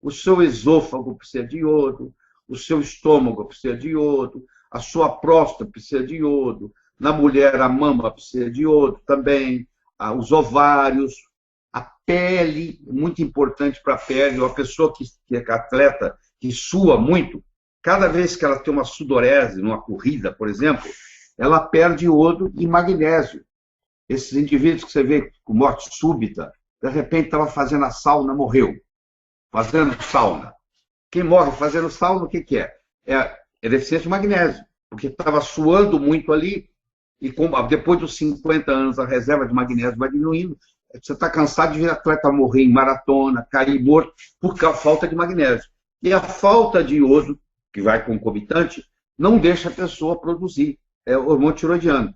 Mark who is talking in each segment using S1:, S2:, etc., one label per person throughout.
S1: o seu esôfago precisa de iodo, o seu estômago precisa de iodo, a sua próstata precisa de iodo, na mulher a mama precisa de iodo também, os ovários, a pele, muito importante para a pele, uma pessoa que é atleta, que sua muito, cada vez que ela tem uma sudorese, numa corrida, por exemplo, ela perde iodo e magnésio. Esses indivíduos que você vê com morte súbita, de repente estava fazendo a sauna, morreu. Fazendo sauna. Quem morre fazendo sauna, o que que é? É deficiência de magnésio, porque estava suando muito ali, e depois dos 50 anos a reserva de magnésio vai diminuindo, você está cansado de ver atleta morrer em maratona, cair morto, por falta de magnésio. E a falta de iodo, que vai concomitante, não deixa a pessoa produzir hormônio tiroidiano.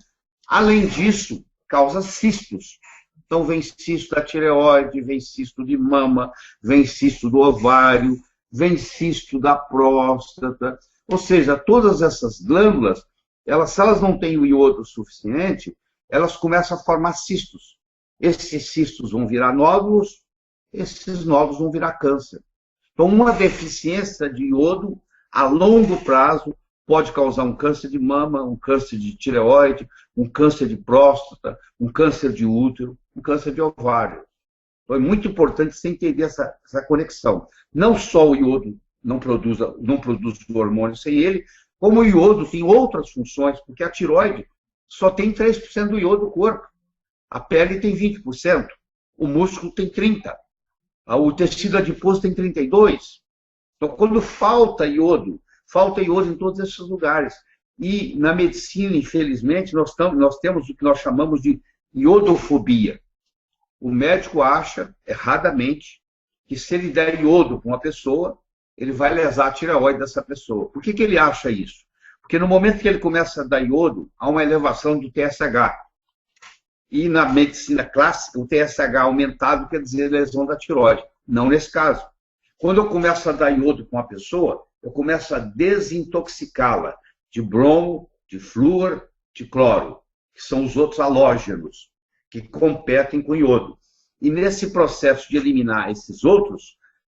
S1: Além disso, causa cistos. Então, vem cisto da tireoide, vem cisto de mama, vem cisto do ovário, vem cisto da próstata. Ou seja, todas essas glândulas, se elas não têm o iodo suficiente, elas começam a formar cistos. Esses cistos vão virar nódulos, esses nódulos vão virar câncer. Então, uma deficiência de iodo, a longo prazo, pode causar um câncer de mama, um câncer de tireoide, um câncer de próstata, um câncer de útero, um câncer de ovário. Então, é muito importante você entender essa conexão. Não só o iodo não produz o hormônio sem ele, como o iodo tem outras funções, porque a tireoide só tem 3% do iodo do corpo. A pele tem 20%, o músculo tem 30%, o tecido adiposo tem 32%. Então, quando falta iodo em todos esses lugares. E na medicina, infelizmente, nós temos o que nós chamamos de iodofobia. O médico acha, erradamente, que se ele der iodo para uma pessoa, ele vai lesar a tireoide dessa pessoa. Por que ele acha isso? Porque no momento que ele começa a dar iodo, há uma elevação do TSH. E na medicina clássica, o TSH aumentado quer dizer lesão da tireoide. Não nesse caso. Quando eu começo a dar iodo para uma pessoa, eu começo a desintoxicá-la de bromo, de flúor, de cloro, que são os outros halógenos que competem com iodo. E nesse processo de eliminar esses outros,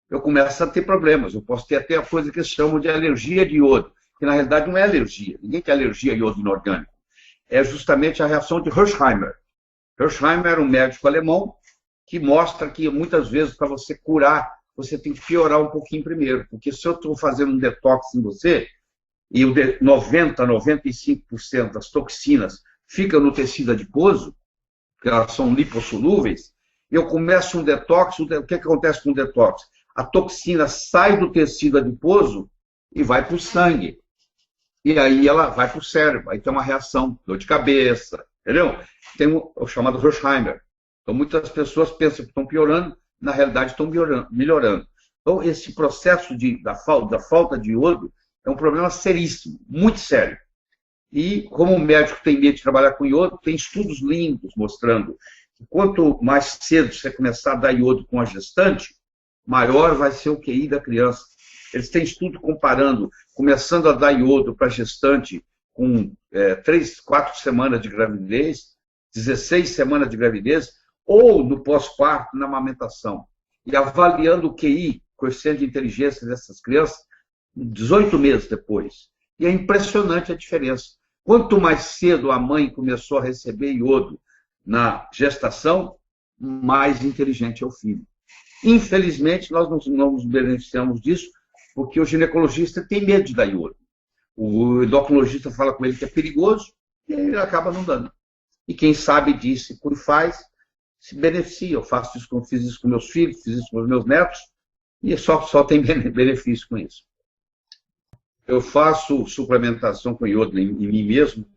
S1: eu começo a ter problemas. Eu posso ter até a coisa que eles chamam de alergia de iodo, que na realidade não é alergia. Ninguém tem alergia a iodo inorgânico. É justamente a reação de Hersheimer. Hersheimer era um médico alemão que mostra que muitas vezes para você curar, você tem que piorar um pouquinho primeiro. Porque se eu estou fazendo um detox em você, e 95% das toxinas ficam no tecido adiposo, porque elas são lipossolúveis, eu começo um detox, o que acontece com o detox? A toxina sai do tecido adiposo e vai para o sangue. E aí ela vai para o cérebro. Aí tem uma reação, dor de cabeça, entendeu? Tem o chamado Hersheimer. Então muitas pessoas pensam que estão piorando, na realidade estão melhorando. Então esse processo da falta de iodo é um problema seríssimo, muito sério. E como o médico tem medo de trabalhar com iodo, tem estudos lindos mostrando que quanto mais cedo você começar a dar iodo com a gestante, maior vai ser o QI da criança. Eles têm estudo comparando, começando a dar iodo para gestante com 3, 4 semanas de gravidez, 16 semanas de gravidez, ou no pós-parto, na amamentação. E avaliando o QI, coeficiente de inteligência dessas crianças, 18 meses depois. E é impressionante a diferença. Quanto mais cedo a mãe começou a receber iodo na gestação, mais inteligente é o filho. Infelizmente, nós não nos beneficiamos disso, porque o ginecologista tem medo de dar iodo. O endocrinologista fala com ele que é perigoso, e ele acaba não dando. E quem sabe disso e faz, se beneficia. Eu fiz isso com meus filhos, fiz isso com os meus netos, e só tem benefício com isso. Eu faço suplementação com iodo em mim mesmo,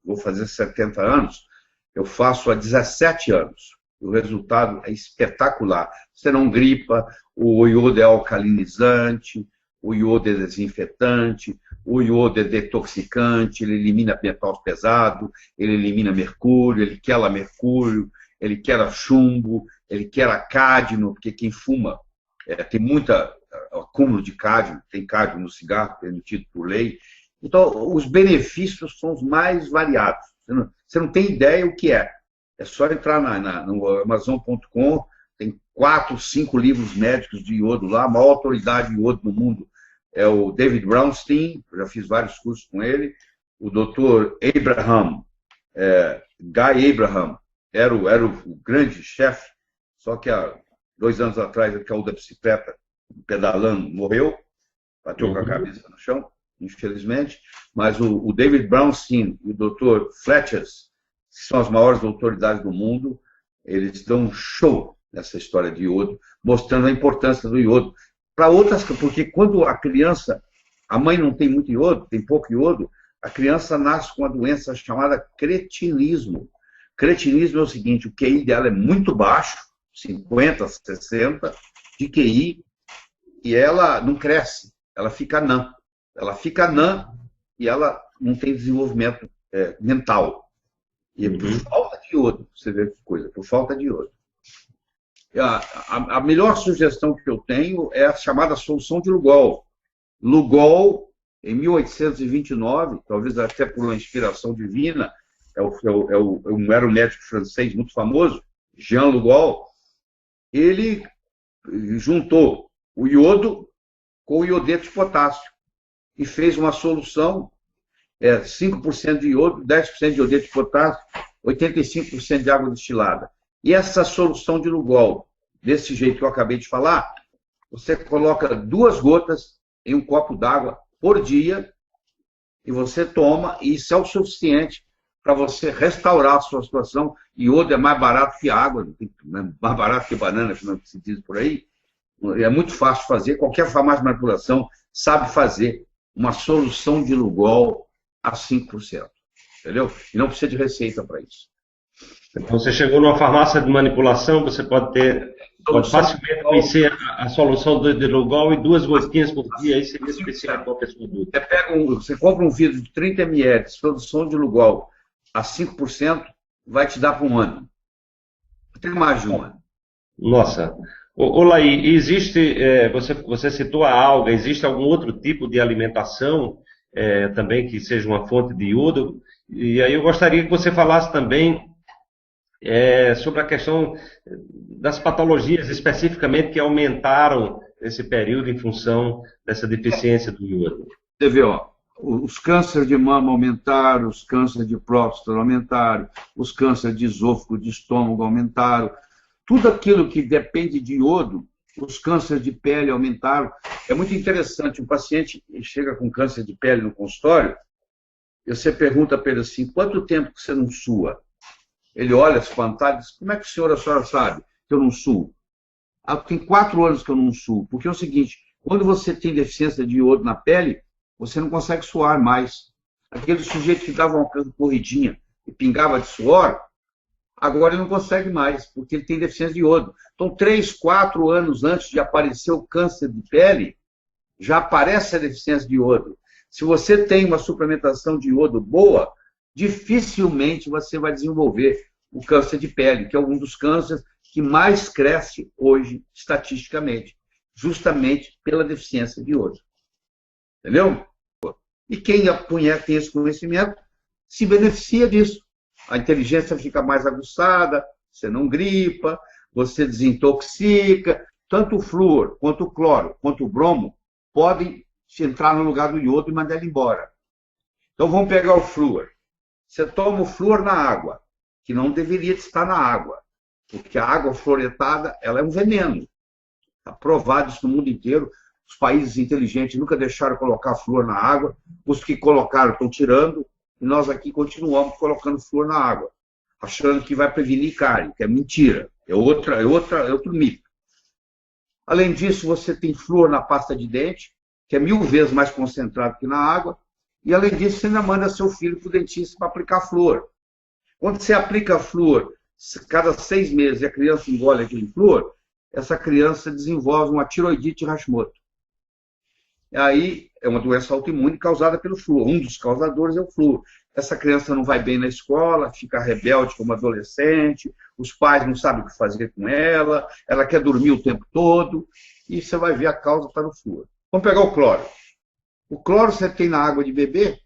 S1: vou fazer 70 anos, eu faço há 17 anos. O resultado é espetacular. Você não gripa, o iodo é alcalinizante, o iodo é desinfetante, o iodo é detoxicante, ele elimina metal pesado, ele elimina mercúrio, ele quela mercúrio, ele quela chumbo, ele quela cádmio, porque quem fuma tem muita acúmulo de cádmio, tem cádmio no cigarro, permitido por lei. Então, os benefícios são os mais variados. Você não tem ideia o que é. É só entrar no Amazon.com, tem 4, 5 livros médicos de iodo lá, a maior autoridade de iodo no mundo é o David Brownstein, eu já fiz vários cursos com ele, o Dr. Abraham, Guy Abraham, era o grande chefe, só que há 2 anos atrás ele caiu da bicicleta, pedalando, morreu, bateu com a cabeça no chão, infelizmente, mas o David Brownstein e o Dr. Fletchers, que são as maiores autoridades do mundo, eles dão um show nessa história de iodo, mostrando a importância do iodo. Para outras, porque quando a criança, a mãe não tem muito iodo, tem pouco iodo, a criança nasce com uma doença chamada cretinismo. Cretinismo é o seguinte, o QI dela é muito baixo, 50, 60 de QI, e ela não cresce, ela fica anã. Ela fica anã e ela não tem desenvolvimento mental. E é por falta de iodo, você vê que coisa, por falta de iodo. A melhor sugestão que eu tenho é a chamada solução de Lugol. Lugol, em 1829, talvez até por uma inspiração divina, era um médico francês muito famoso, Jean Lugol, ele juntou o iodo com o iodeto de potássio e fez uma solução, 5% de iodo, 10% de iodeto de potássio, 85% de água destilada. E essa solução de Lugol, desse jeito que eu acabei de falar, você coloca 2 gotas em um copo d'água por dia e você toma, e isso é o suficiente para você restaurar a sua situação. Iodo é mais barato que água, mais barato que banana, como se diz por aí. É muito fácil fazer, qualquer farmácia de manipulação sabe fazer uma solução de Lugol a 5%. Entendeu? E não precisa de receita para isso.
S2: Então, você chegou numa farmácia de manipulação, você pode facilmente conhecer a solução de Lugol e 2 gotinhas por dia, aí seria especial para a pessoa adulta.
S1: Você compra um vidro de 30 ml, solução de Lugol a 5%, vai te dar para 1 ano. Não tem mais de 1 ano.
S2: Nossa. Laí, existe, você citou a alga, existe algum outro tipo de alimentação também que seja uma fonte de iodo? E aí eu gostaria que você falasse também sobre a questão das patologias especificamente que aumentaram nesse período em função dessa deficiência do iodo.
S1: Você vê, os cânceres de mama aumentaram, os cânceres de próstata aumentaram, os cânceres de esôfago, de estômago aumentaram. Tudo aquilo que depende de iodo, os cânceres de pele aumentaram. É muito interessante, o paciente chega com câncer de pele no consultório, e você pergunta para ele assim, quanto tempo que você não sua? Ele olha espantado e diz, como é que a senhora sabe que eu não suo? Tem 4 anos que eu não suo, porque é o seguinte, quando você tem deficiência de iodo na pele, você não consegue suar mais. Aquele sujeito que dava uma corridinha e pingava de suor, agora ele não consegue mais, porque ele tem deficiência de iodo. Então, 3, 4 anos antes de aparecer o câncer de pele, já aparece a deficiência de iodo. Se você tem uma suplementação de iodo boa, dificilmente você vai desenvolver o câncer de pele, que é um dos cânceres que mais cresce hoje, estatisticamente, justamente pela deficiência de iodo. Entendeu? E quem tem esse conhecimento se beneficia disso. A inteligência fica mais aguçada, você não gripa, você desintoxica. Tanto o flúor, quanto o cloro, quanto o bromo podem entrar no lugar do iodo e mandar ele embora. Então vamos pegar o flúor. Você toma o flúor na água, que não deveria estar na água, porque a água fluoretada ela é um veneno. Está provado isso no mundo inteiro. Os países inteligentes nunca deixaram colocar flúor na água. Os que colocaram estão tirando. E nós aqui continuamos colocando flúor na água, achando que vai prevenir cárie, que é mentira. É outro mito. Além disso, você tem flúor na pasta de dente, que é 1000 vezes mais concentrado que na água. E, além disso, você ainda manda seu filho para o dentista para aplicar flúor. Quando você aplica flúor, cada 6 meses, e a criança engole aquele flúor, essa criança desenvolve uma tiroidite Hashimoto. E aí, é uma doença autoimune causada pelo flúor. Um dos causadores é o flúor. Essa criança não vai bem na escola, fica rebelde como adolescente, os pais não sabem o que fazer com ela quer dormir o tempo todo, e você vai ver a causa está no flúor. Vamos pegar o cloro. O cloro você tem na água de beber,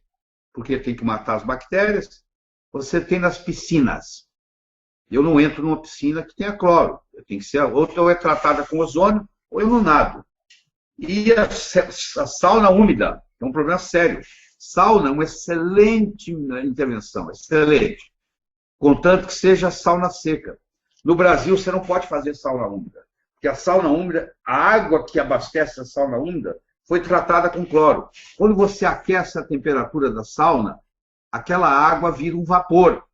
S1: porque tem que matar as bactérias. Você tem nas piscinas. Eu não entro numa piscina que tenha cloro. Tem que ser, ou é tratada com ozônio, ou eu não nado. E a sauna úmida é um problema sério. Sauna é uma excelente intervenção, excelente. Contanto que seja sauna seca. No Brasil, você não pode fazer sauna úmida. Porque a sauna úmida, a água que abastece a sauna úmida, foi tratada com cloro. Quando você aquece a temperatura da sauna, aquela água vira um vapor.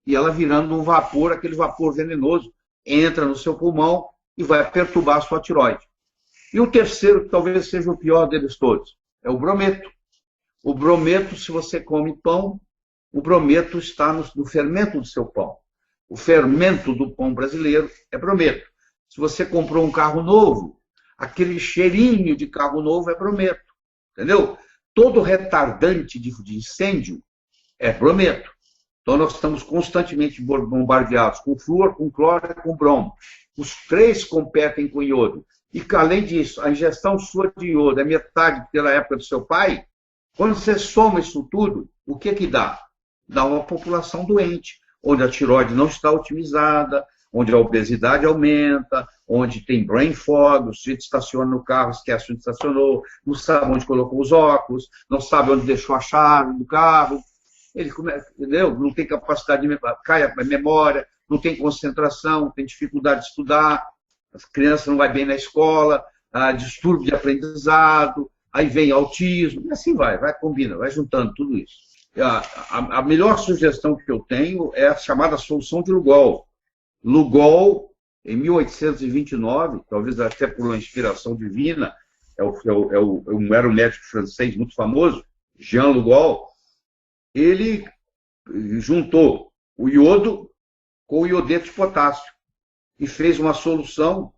S1: E ela virando um vapor, aquele vapor venenoso, entra no seu pulmão e vai perturbar a sua tireoide. E o terceiro, que talvez seja o pior deles todos, é o brometo. O brometo, se você come pão, o brometo está no fermento do seu pão. O fermento do pão brasileiro é brometo. Se você comprou um carro novo, aquele cheirinho de carro novo é brometo. Entendeu? Todo retardante de incêndio é brometo. Então, nós estamos constantemente bombardeados com flúor, com cloro e com bromo. Os três competem com iodo. E, além disso, a ingestão sua de iodo é metade pela época do seu pai. Quando você soma isso tudo, o que dá? Dá uma população doente, onde a tireoide não está otimizada, onde a obesidade aumenta, onde tem brain fog, o sujeito estaciona no carro, esquece onde estacionou, não sabe onde colocou os óculos, não sabe onde deixou a chave do carro. Ele entendeu? Não tem capacidade de cai a memória, não tem concentração, tem dificuldade de estudar, as crianças não vai bem na escola, distúrbio de aprendizado, aí vem autismo, e assim combina, vai juntando tudo isso. A melhor sugestão que eu tenho é a chamada solução de Lugol. Lugol, em 1829, talvez até por uma inspiração divina, era um médico francês muito famoso, Jean Lugol, ele juntou o iodo com o iodeto de potássio e fez uma solução,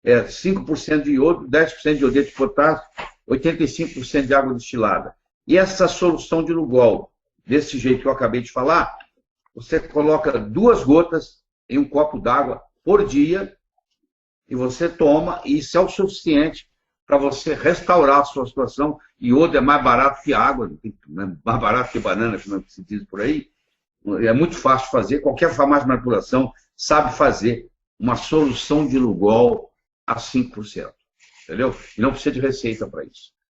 S1: 5% de iodo, 10% de iodeto de potássio, 85% de água destilada. E essa solução de Lugol, desse jeito que eu acabei de falar, você coloca 2 gotas em um copo d'água por dia e você toma, e isso é o suficiente para você restaurar a sua situação. Iodo é mais barato que água, mais barato que banana, como se diz por aí. É muito fácil de fazer, qualquer farmácia de manipulação sabe fazer uma solução de Lugol a 5%. Entendeu? E não precisa de receita para isso.